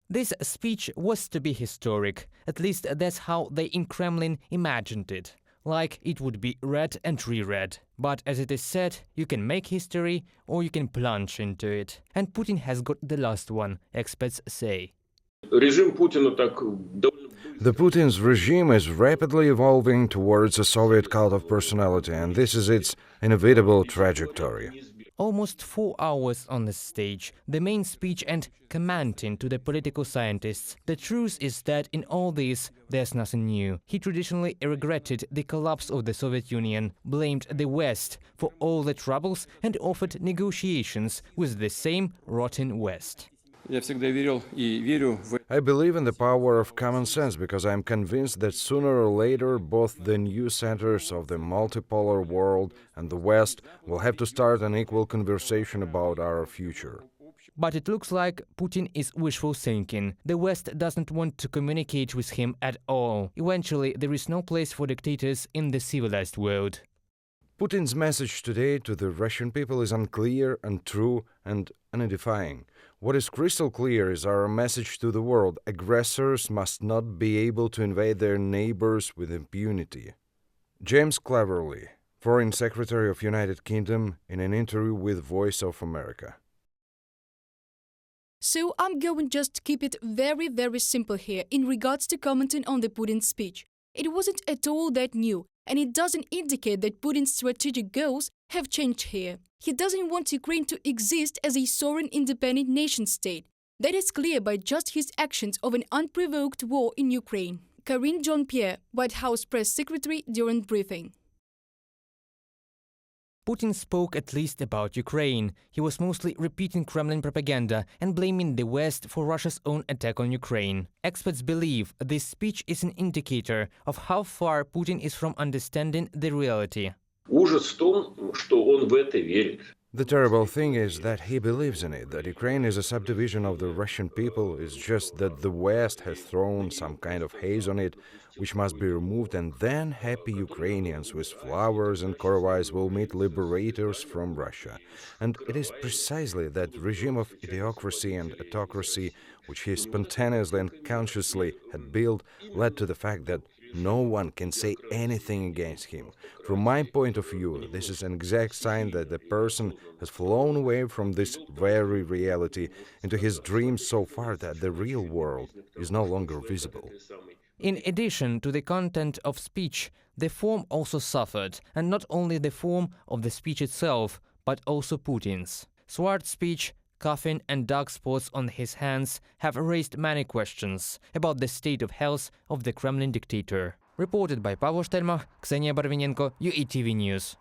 This speech was to be historic, at least that's how they in Kremlin imagined it. Like it would be read and reread. But as it is said, you can make history or you can plunge into it. And Putin has got the last one, experts say. The Putin's regime is rapidly evolving towards a Soviet cult of personality, and this is its inevitable trajectory. Almost 4 hours on the stage, the main speech and commenting to the political scientists. The truth is that in all this, there's nothing new. He traditionally regretted the collapse of the Soviet Union, blamed the West for all the troubles and offered negotiations with the same rotten West. I believe in the power of common sense because I am convinced that sooner or later both the new centers of the multipolar world and the West will have to start an equal conversation about our future. But it looks like Putin is wishful thinking. The West doesn't want to communicate with him at all. Eventually, there is no place for dictators in the civilized world. Putin's message today to the Russian people is unclear, untrue, and unedifying. What is crystal clear is our message to the world: aggressors must not be able to invade their neighbors with impunity. James Cleverly, Foreign Secretary of United Kingdom, in an interview with Voice of America. So I'm going just to keep it very, very simple here in regards to commenting on the Putin speech. It wasn't at all that new, and it doesn't indicate that Putin's strategic goals have changed here. He doesn't want Ukraine to exist as a sovereign independent nation-state. That is clear by just his actions of an unprovoked war in Ukraine. Karine Jean-Pierre, White House press secretary during briefing. Putin spoke at least about Ukraine. He was mostly repeating Kremlin propaganda and blaming the West for Russia's own attack on Ukraine. Experts believe this speech is an indicator of how far Putin is from understanding the reality. The terrible thing is that he believes in it, that Ukraine is a subdivision of the Russian people. It's just that the West has thrown some kind of haze on it, which must be removed, and then happy Ukrainians with flowers and corvies will meet liberators from Russia. And it is precisely that regime of idiocracy and autocracy, which he spontaneously and consciously had built, led to the fact that no one can say anything against him. From my point of view, this is an exact sign that the person has flown away from this very reality into his dreams so far that the real world is no longer visible. In addition to the content of speech, the form also suffered, and not only the form of the speech itself, but also Putin's. Swart speech, coughing and dark spots on his hands have raised many questions about the state of health of the Kremlin dictator. Reported by Pavlo Shtelmach, Ksenia Barvinenko, UATV News.